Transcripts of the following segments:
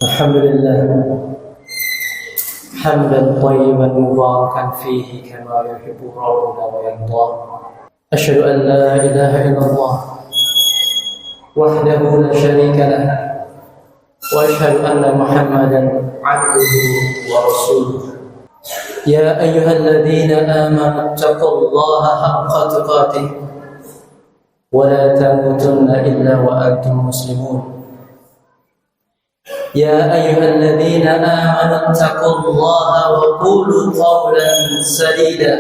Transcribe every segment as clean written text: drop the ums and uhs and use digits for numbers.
الحمد لله حمدا طيبا مباركا فيه كما يحب ربنا ويرضى. أشهد أن لا إله إلا الله وحده لا شريك له، وأشهد أن محمدا عبده ورسوله. يا أيها الذين آمنوا اتقوا الله حق تقاته ولا تموتن إلا وأنتم مسلمون. يا أيها الذين آمنوا اتقوا الله وقولوا قولا سديدا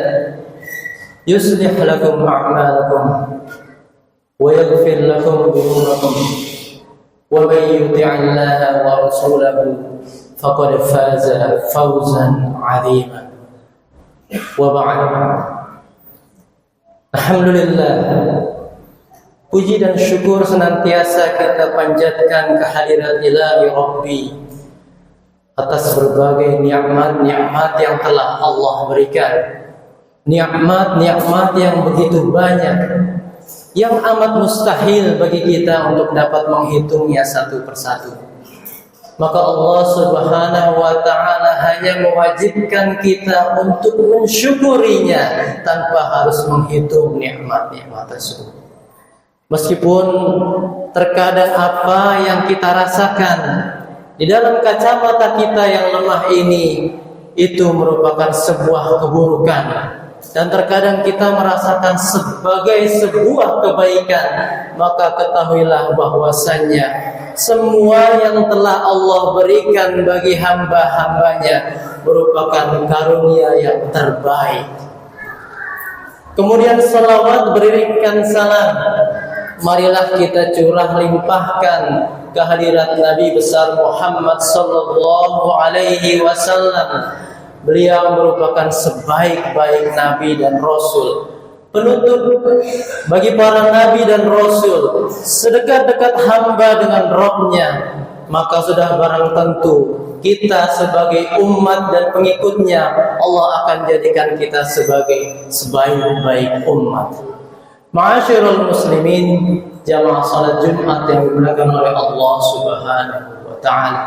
يصلح لكم أعمالكم ويغفر لكم ذنوبكم، ومن يطع الله ورسوله فقد فاز فوزا عظيما. وبعد، alhamdulillah, puji dan syukur senantiasa kita panjatkan kehadirat Ilahi Rabbi atas berbagai nikmat-nikmat yang telah Allah berikan. Nikmat-nikmat yang begitu banyak, yang amat mustahil bagi kita untuk dapat menghitungnya satu persatu. Maka Allah Subhanahu wa ta'ala hanya mewajibkan kita untuk mensyukurinya tanpa harus menghitung nikmat-nikmat tersebut. Meskipun terkadang apa yang kita rasakan di dalam kacamata kita yang lemah ini itu merupakan sebuah keburukan, dan terkadang kita merasakan sebagai sebuah kebaikan, maka ketahuilah bahwasannya semua yang telah Allah berikan bagi hamba-hambanya merupakan karunia yang terbaik. Kemudian salawat beriringkan salam, marilah kita curah limpahkan kehadirat Nabi besar Muhammad sallallahu alaihi wasallam. Beliau merupakan sebaik-baik nabi dan rasul, penutup bagi para nabi dan rasul, sedekat-dekat hamba dengan Rabb-Nya. Maka sudah barang tentu kita sebagai umat dan pengikutnya, Allah akan jadikan kita sebagai sebaik-baik umat. Ma'asyiral muslimin, jamaah salat Jumat yang dimuliakan oleh Allah Subhanahu wa ta'ala.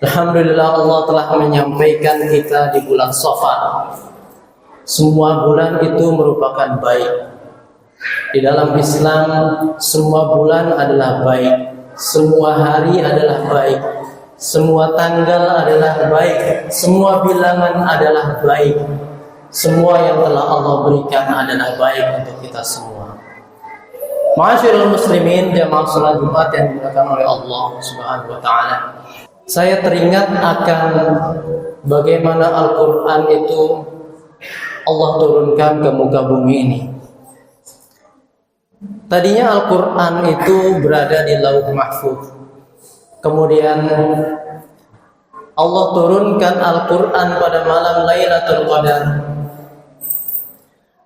Alhamdulillah, Allah telah menyampaikan kita di bulan Safar. Semua bulan itu merupakan baik. Di dalam Islam, semua bulan adalah baik, semua hari adalah baik, semua tanggal adalah baik, semua bilangan adalah baik. Semua yang telah Allah berikan adalah baik untuk kita semua. Ma'asyiral muslimin, jamaah salat Jumat yang dimuliakan oleh Allah Subhanahu wa ta'ala. Saya teringat akan bagaimana Al-Quran itu Allah turunkan ke muka bumi ini. Tadinya Al-Quran itu berada di Lauh Mahfuz. Kemudian Allah turunkan Al-Quran pada malam Lailatul Qadar,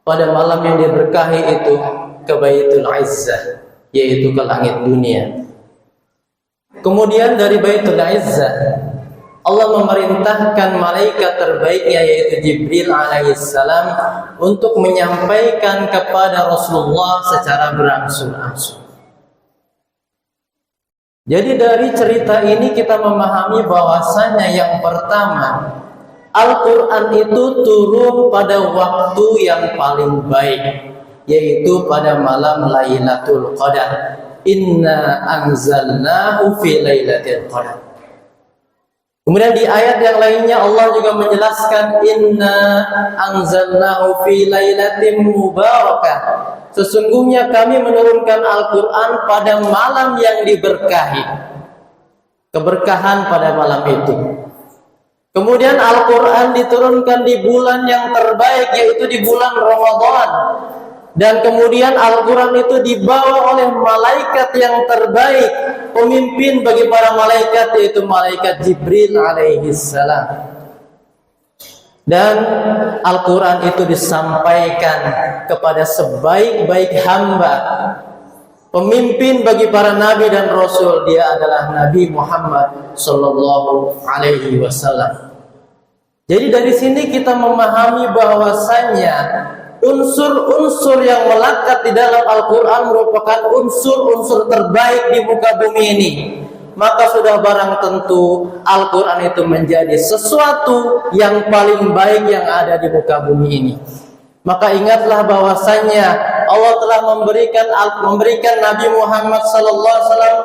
pada malam yang diberkahi itu, ke Baitul Izzah, yaitu ke langit dunia. Kemudian dari Baitul Izzah, Allah memerintahkan malaikat terbaiknya, yaitu Jibril alaihissalam, untuk menyampaikan kepada Rasulullah secara berangsur-angsur. Jadi dari cerita ini kita memahami bahwasannya yang pertama, Al-Quran itu turun pada waktu yang paling baik, yaitu pada malam Lailatul Qadar. Inna anzalnahu fi lailatul qadar. Kemudian di ayat yang lainnya Allah juga menjelaskan, inna anzalnahu fi lailatin mubarakah. Sesungguhnya kami menurunkan Al-Quran pada malam yang diberkahi. Keberkahan pada malam itu. Kemudian Al-Quran diturunkan di bulan yang terbaik, yaitu di bulan Ramadan. Dan kemudian Al-Quran itu dibawa oleh malaikat yang terbaik, pemimpin bagi para malaikat, yaitu malaikat Jibril alaihissalam. Dan Al-Quran itu disampaikan kepada sebaik-baik hamba, pemimpin bagi para nabi dan rasul. Dia adalah Nabi Muhammad sallallahu alaihi wasallam. Jadi dari sini kita memahami bahwasannya unsur-unsur yang melekat di dalam Al-Quran merupakan unsur-unsur terbaik di muka bumi ini. maka sudah barang tentu Al-Quran itu menjadi sesuatu yang paling baik yang ada di muka bumi ini. Maka ingatlah bahwasannya Allah telah memberikan Nabi Muhammad SAW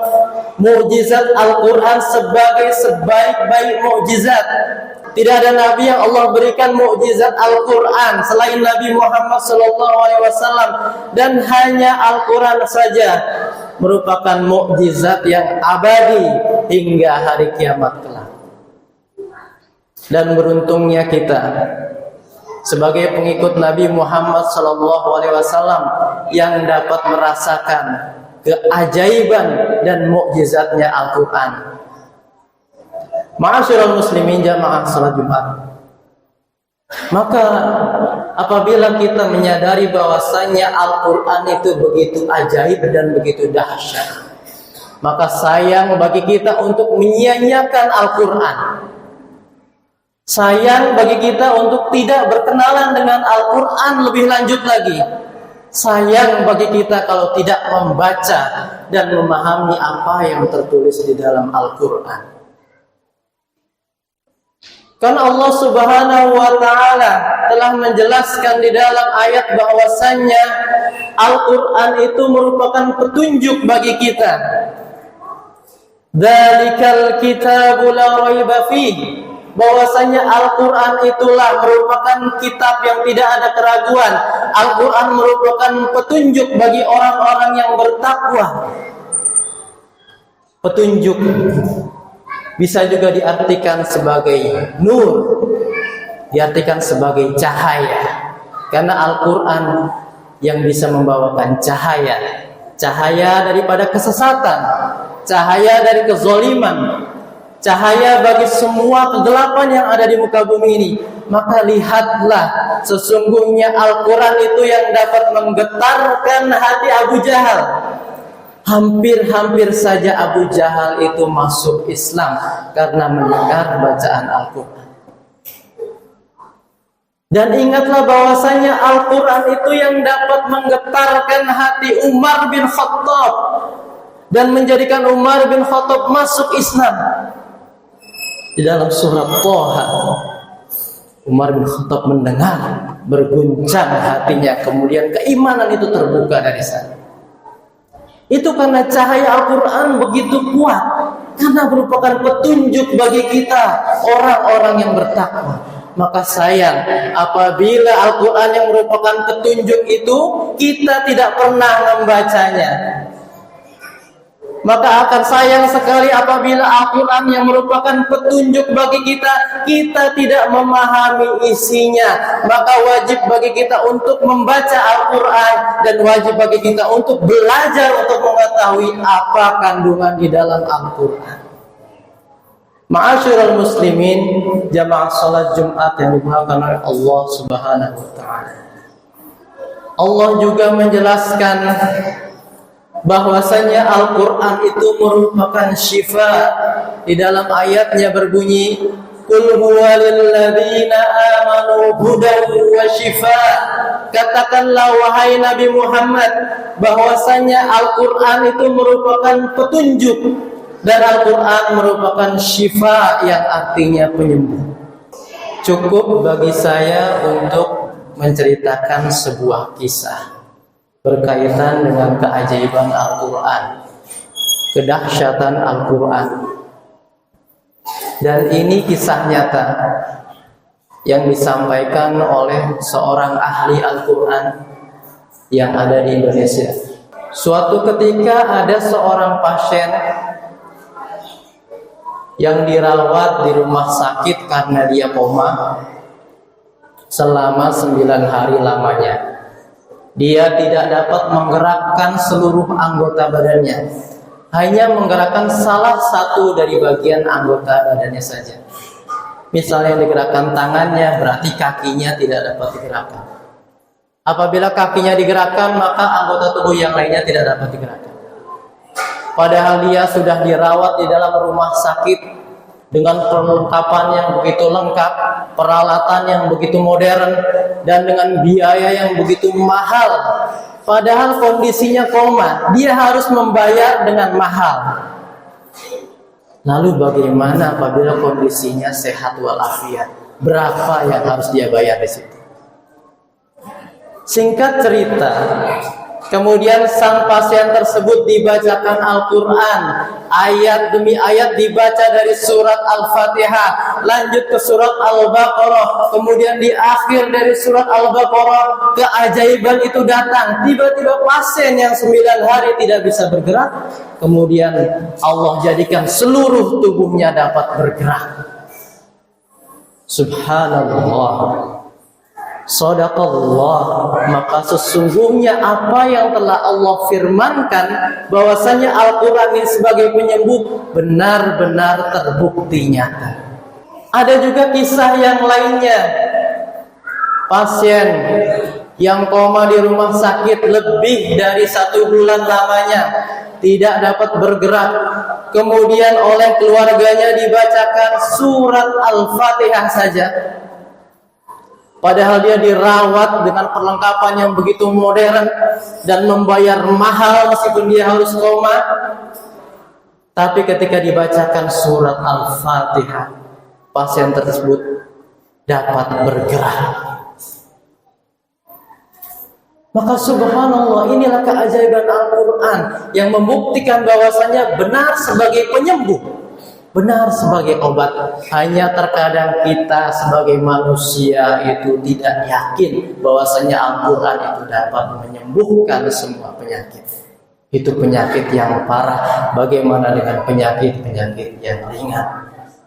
mukjizat Al-Quran sebagai sebaik-baik mukjizat. Tidak ada nabi yang Allah berikan mukjizat Al-Quran selain Nabi Muhammad SAW, dan hanya Al-Quran saja merupakan mukjizat yang abadi hingga hari kiamat kelak. Dan beruntungnya kita sebagai pengikut Nabi Muhammad SAW yang dapat merasakan keajaiban dan mukjizatnya Al-Quran. Ma'asyiral muslimin jamaah salat Jumat. Maka apabila kita menyadari bahwasanya Al-Quran itu begitu ajaib dan begitu dahsyat, maka sayang bagi kita untuk menyia-nyiakan Al-Quran. Sayang bagi kita untuk tidak berkenalan dengan Al-Quran lebih lanjut lagi. Sayang bagi kita kalau tidak membaca dan memahami apa yang tertulis di dalam Al-Quran. Karena Allah Subhanahu wa Ta'ala telah menjelaskan di dalam ayat bahwasannya Al-Quran itu merupakan petunjuk bagi kita. Dzalikal kitabu la raiba fihi, bahwasanya Al-Quran itulah merupakan kitab yang tidak ada keraguan. Al-Quran merupakan petunjuk bagi orang-orang yang bertakwa. Petunjuk bisa juga diartikan sebagai nur, diartikan sebagai cahaya. Karena Al-Quran yang bisa membawakan cahaya, cahaya daripada kesesatan, cahaya dari kezaliman, cahaya bagi semua kegelapan yang ada di muka bumi ini. Maka lihatlah, sesungguhnya Al-Quran itu yang dapat menggetarkan hati Abu Jahal. Hampir-hampir saja Abu Jahal itu masuk Islam karena mendengar bacaan Al-Quran. Dan ingatlah bahwasanya Al-Quran itu yang dapat menggetarkan hati Umar bin Khattab dan menjadikan Umar bin Khattab masuk Islam. Di dalam surat Thaha, Umar bin Khattab mendengar, berguncang hatinya, kemudian keimanan itu terbuka dari sana. Itu karena cahaya Al-Quran begitu kuat, karena merupakan petunjuk bagi kita orang-orang yang bertakwa. Maka sayang apabila Al-Quran yang merupakan petunjuk itu kita tidak pernah membacanya. Maka akan sayang sekali apabila Al-Quran yang merupakan petunjuk bagi kita, kita tidak memahami isinya. Maka wajib bagi kita untuk membaca Al-Quran, dan wajib bagi kita untuk belajar untuk mengetahui apa kandungan di dalam Al-Quran. Ma'asyiral muslimin, jamaah salat Jumat yang dimuliakan oleh Allah Subhanahu wa Ta'ala. Allah juga menjelaskan bahwasanya Al-Quran itu merupakan syifa. Di dalam ayatnya berbunyi, Qul huwa lilladzina amanu hudan wa syifa. Katakanlah wahai Nabi Muhammad bahwasanya Al-Quran itu merupakan petunjuk, dan Al-Quran merupakan syifa yang artinya penyembuh. Cukup bagi saya untuk menceritakan sebuah kisah berkaitan dengan keajaiban Al-Quran, kedahsyatan Al-Quran. Dan ini kisah nyata yang disampaikan oleh seorang ahli Al-Quran yang ada di Indonesia. Suatu ketika ada seorang pasien yang dirawat di rumah sakit karena dia koma selama 9 hari lamanya. Dia tidak dapat menggerakkan seluruh anggota badannya, hanya menggerakkan salah satu dari bagian anggota badannya saja. Misalnya digerakkan tangannya, berarti kakinya tidak dapat digerakkan. Apabila kakinya digerakkan, maka anggota tubuh yang lainnya tidak dapat digerakkan. Padahal dia sudah dirawat di dalam rumah sakit dengan perlengkapan yang begitu lengkap, peralatan yang begitu modern, dan dengan biaya yang begitu mahal. Padahal kondisinya koma, dia harus membayar dengan mahal. Lalu bagaimana apabila kondisinya sehat walafiat? Berapa yang harus dia bayar di situ? Singkat cerita, kemudian sang pasien tersebut dibacakan Al-Quran, ayat demi ayat dibaca dari surat Al-Fatihah, lanjut ke surat Al-Baqarah, kemudian di akhir dari surat Al-Baqarah keajaiban itu datang. Tiba-tiba pasien yang 9 hari tidak bisa bergerak, kemudian Allah jadikan seluruh tubuhnya dapat bergerak. Subhanallah. Shadaqallah. Maka sesungguhnya apa yang telah Allah firmankan bahwasanya Al-Quran ini sebagai penyembuh benar-benar terbukti nyata. Ada juga kisah yang lainnya, pasien yang koma di rumah sakit lebih dari 1 bulan lamanya, tidak dapat bergerak, kemudian oleh keluarganya dibacakan surat Al-Fatihah saja. Padahal dia dirawat dengan perlengkapan yang begitu modern dan membayar mahal meskipun dia harus koma. Tapi ketika dibacakan surat Al-Fatihah, pasien tersebut dapat bergerak. Maka subhanallah, inilah keajaiban Al-Quran yang membuktikan bahwasanya benar sebagai penyembuh, benar sebagai obat. Hanya terkadang kita sebagai manusia itu tidak yakin bahwasanya Al-Quran itu dapat menyembuhkan semua penyakit. Itu penyakit yang parah. Bagaimana dengan penyakit-penyakit yang ringan?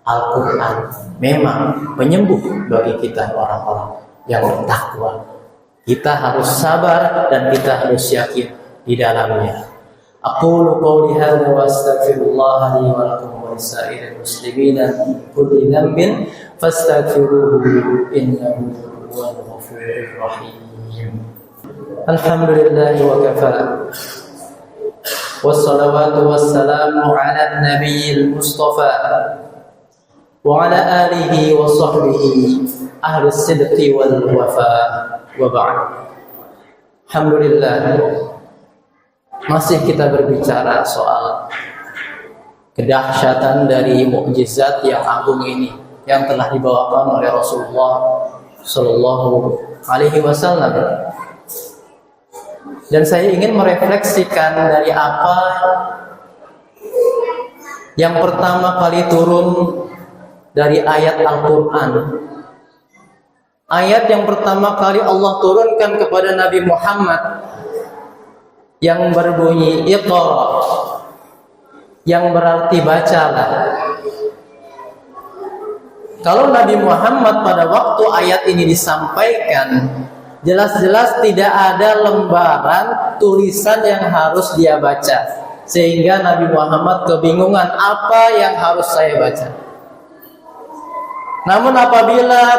Al-Quran memang penyembuh bagi kita orang-orang yang bertakwa. Kita harus sabar dan kita harus yakin di dalamnya. Aqulu qawli hadza wa astaghfirullah li wa lakum wa lisa'iril muslimina min kulli dhanbin fastaghfiruhu innahu huwal ghafurur rahim. Alhamdulillah wa kafa. Wassalatu wassalamu ala nabiyil mustafa wa ala alihi wa sahbihi ahli sidqi wal wafa wa ba'd. Alhamdulillah, masih kita berbicara soal kedahsyatan dari mukjizat yang agung ini yang telah dibawakan oleh Rasulullah Sallallahu Alaihi Wasallam. Dan saya ingin merefleksikan dari apa yang pertama kali turun dari ayat Al-Quran. Ayat yang pertama kali Allah turunkan kepada Nabi Muhammad yang berbunyi Iqra, yang berarti bacalah. Kalau Nabi Muhammad pada waktu ayat ini disampaikan, jelas-jelas tidak ada lembaran tulisan yang harus dia baca, sehingga Nabi Muhammad kebingungan apa yang harus saya baca. Namun apabila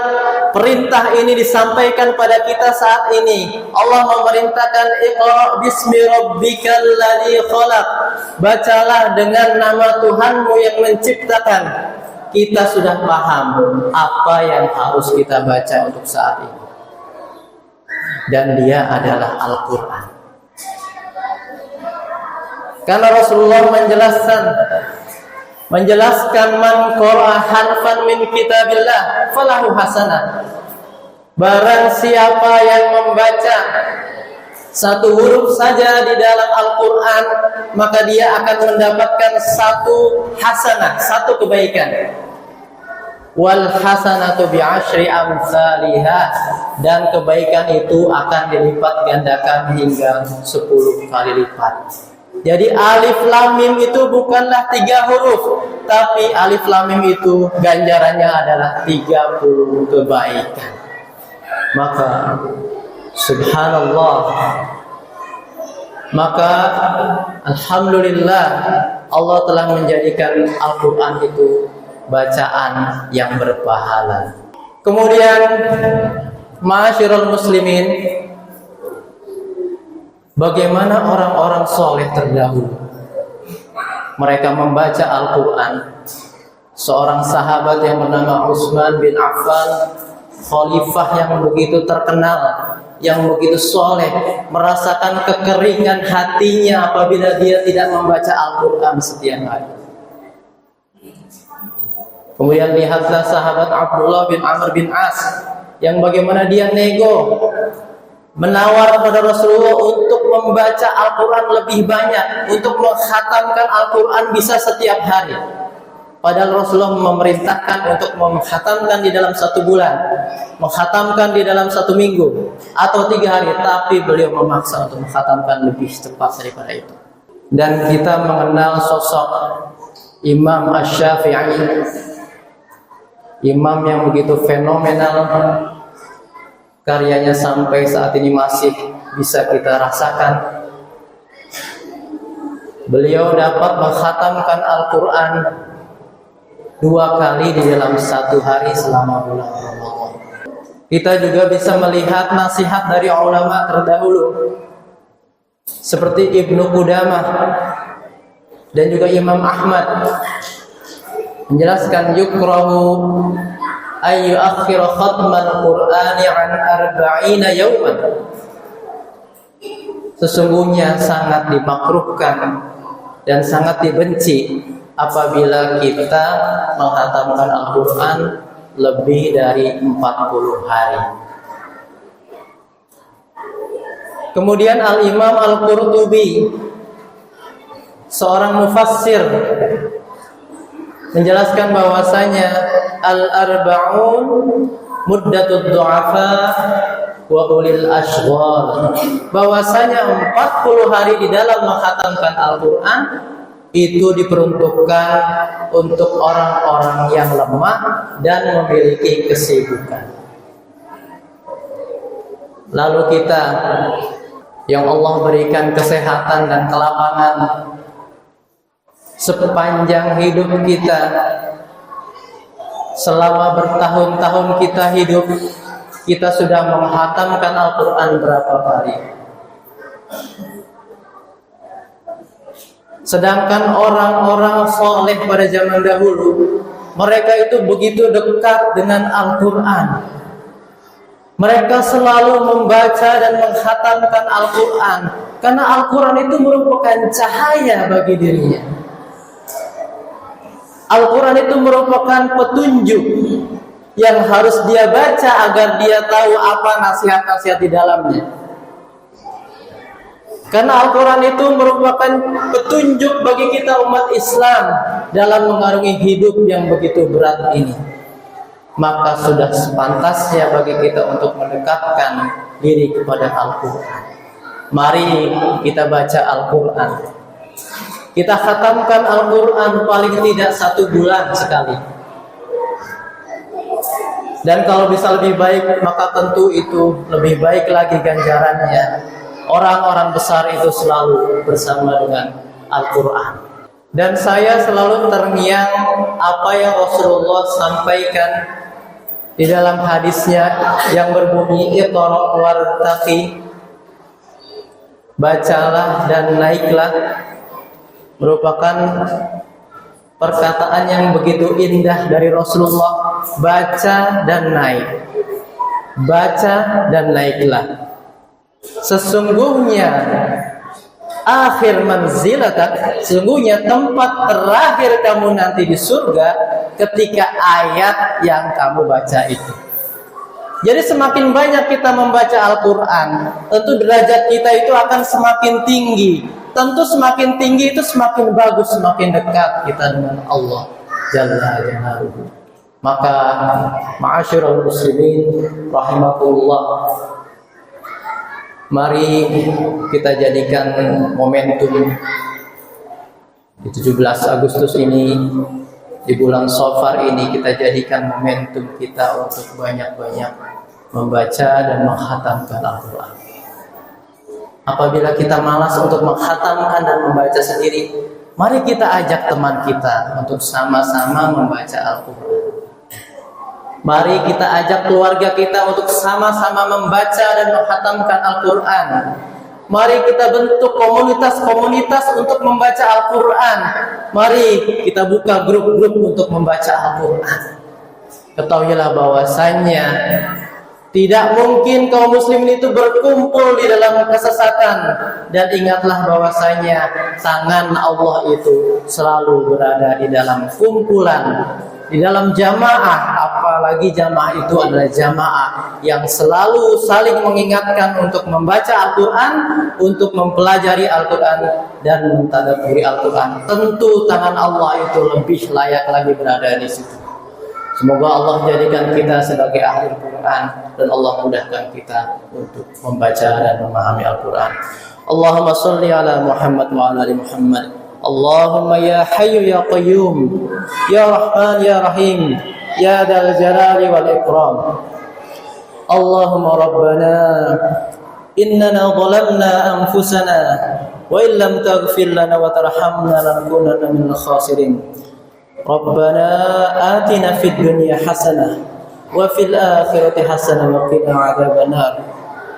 perintah ini disampaikan pada kita saat ini, Allah memerintahkan Iqra bismi rabbikal ladzi khalaq, bacalah dengan nama Tuhanmu yang menciptakan. Kita sudah paham apa yang harus kita baca untuk saat ini, dan dia adalah Al-Quran. Karena Rasulullah menjelaskan man qara'a harfan min kitabillah falahu hasanah. Barang siapa yang membaca satu huruf saja di dalam Al-Quran, maka dia akan mendapatkan satu hasanah, satu kebaikan. Wal hasanatu bi'ashri amsalihah, dan kebaikan itu akan dilipat gandakan hingga 10 kali lipat. Jadi alif lam mim itu bukanlah 3 huruf, tapi alif lam mim itu ganjarannya adalah 30 kebaikan. Maka subhanallah, maka alhamdulillah Allah telah menjadikan Al-Quran itu bacaan yang berpahala. Kemudian ma'asyiral muslimin, bagaimana orang-orang soleh terdahulu mereka membaca Al-Quran. Seorang sahabat yang bernama Utsman bin Affan, khalifah yang begitu terkenal, yang begitu soleh, merasakan kekeringan hatinya apabila dia tidak membaca Al-Quran setiap hari. Kemudian lihatlah sahabat Abdullah bin Amr bin As yang bagaimana dia nego menawar kepada Rasulullah untuk membaca Al-Quran lebih banyak, untuk menghatamkan Al-Quran bisa setiap hari. Padahal Rasulullah memerintahkan untuk menghatamkan di dalam 1 bulan, menghatamkan di dalam 1 minggu atau 3 hari, tapi beliau memaksa untuk menghatamkan lebih cepat daripada itu. Dan kita mengenal sosok Imam Asy-Syafi'i, imam yang begitu fenomenal, karyanya sampai saat ini masih bisa kita rasakan. Beliau dapat menghatamkan Al-Quran 2 kali di dalam 1 hari selama bulan Ramadan. Kita juga bisa melihat nasihat dari ulama terdahulu seperti Ibnu Qudamah dan juga Imam Ahmad menjelaskan yukrahu ayu akhir khatman Qur'ani an 40 yawman. Sesungguhnya sangat dimakruhkan dan sangat dibenci apabila kita menghatamkan Al-Quran lebih dari 40 hari. Kemudian Al-Imam Al-Qurtubi, seorang mufassir, menjelaskan bahwasanya al-arba'un muddatud du'afa wa ulil ashghal, bahwasanya 40 hari di dalam menghatamkan Al-Quran itu diperuntukkan untuk orang-orang yang lemah dan memiliki kesibukan. Lalu kita yang Allah berikan kesehatan dan kelapangan sepanjang hidup kita, selama bertahun-tahun kita hidup, kita sudah menghatamkan Al-Quran berapa kali? Sedangkan orang-orang saleh pada zaman dahulu, mereka itu begitu dekat dengan Al-Quran. Mereka selalu membaca dan menghatamkan Al-Quran, karena Al-Quran itu merupakan cahaya bagi dirinya. Al-Quran itu merupakan petunjuk yang harus dia baca agar dia tahu apa nasihat-nasihat di dalamnya. Karena Al-Quran itu merupakan petunjuk bagi kita umat Islam dalam mengarungi hidup yang begitu berat ini. Maka sudah sepantasnya bagi kita untuk mendekatkan diri kepada Al-Quran. Mari kita baca Al-Quran. Kita khatamkan Al-Quran paling tidak 1 bulan sekali. Dan kalau bisa lebih baik, maka tentu itu lebih baik lagi ganjarannya. Orang-orang besar itu selalu bersama dengan Al-Quran. Dan saya selalu terngiang apa yang Rasulullah sampaikan di dalam hadisnya yang berbunyi Iqra' wartaqi, bacalah dan naiklah, merupakan perkataan yang begitu indah dari Rasulullah. Baca dan naik, baca dan naiklah. Sesungguhnya akhir manzilatak, sesungguhnya tempat terakhir kamu nanti di surga ketika ayat yang kamu baca itu. Jadi semakin banyak kita membaca Al-Quran, tentu derajat kita itu akan semakin tinggi. Tentu semakin tinggi itu semakin bagus, semakin dekat kita dengan Allah Jalla Jalaluhu. Maka ma'asyiral muslimin rahimakumullah, mari kita jadikan momentum di 17 Agustus ini, di bulan Shafar ini, kita jadikan momentum kita untuk banyak-banyak membaca dan menghatamkan Al-Quran. Apabila kita malas untuk menghatamkan dan membaca sendiri, mari kita ajak teman kita untuk sama-sama membaca Al-Quran. Mari kita ajak keluarga kita untuk sama-sama membaca dan menghatamkan Al-Quran. Mari kita bentuk komunitas-komunitas untuk membaca Al-Quran. Mari kita buka grup-grup untuk membaca Al-Quran. Ketahuilah bahwasannya tidak mungkin kaum muslimin itu berkumpul di dalam kesesatan. Dan ingatlah bahwasanya tangan Allah itu selalu berada di dalam kumpulan Di dalam jamaah, apalagi jamaah itu adalah jamaah yang selalu saling mengingatkan untuk membaca Al-Quran, untuk mempelajari Al-Quran dan mentadabburi Al-Quran. Tentu tangan Allah itu lebih layak lagi berada di situ. Semoga Allah jadikan kita sebagai ahli Al-Quran dan Allah mudahkan kita untuk membaca dan memahami Al-Quran. Allahumma salli ala Muhammad wa ala ali Muhammad. Allahumma ya hayyu ya qayyum, ya rahman ya rahim, ya dzal jalali wal ikram. Allahumma rabbana innana zalamna anfusana wa in lam taghfir lana wa tarhamna lanakunanna minal khasirin. Rabbana atina fid dunya hasanah wa fil akhirati hasanah wa qina adzabannar.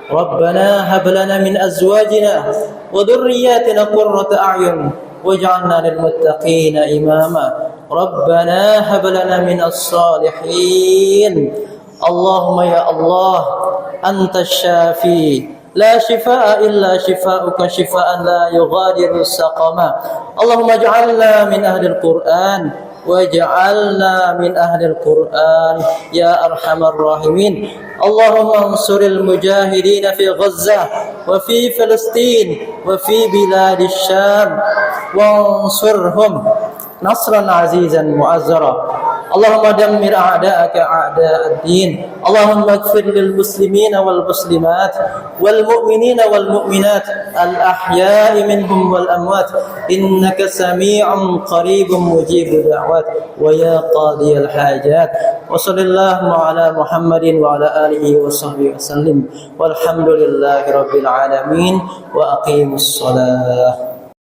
Rabbana hab lana min azwajina wa dhurriyyatina qurrata a'yun waj'alna lil muttaqina imama. Rabbana hab lana minas salihin. Allahumma ya Allah, antas syafi, la shifaa illa shifaa'uka shifaa'an la yughadiru saqama. Allahumma ij'alna min ahli al-Qur'an waj'alna min ahli al-Qur'an ya arhamar rahimin. Allahumma ansuril mujahidin fi Gaza wa fi Palestin wa fi bilad Syam wansurhum nasran azizan mu'azzara. Allahumma dammir a'da'aka a'da'ad-din. Allahumma ighfir lil muslimina wal muslimat wal mu'minina wal mu'minat al ahya'i minhum wal amwat innaka sami'un qaribun mujibud da'wat wa ya qadiyal hajat. Wa sallallahu ala Muhammadin wa ala alihi wa sahbihi wasallim walhamdulillahi rabbil alamin wa aqimus salah.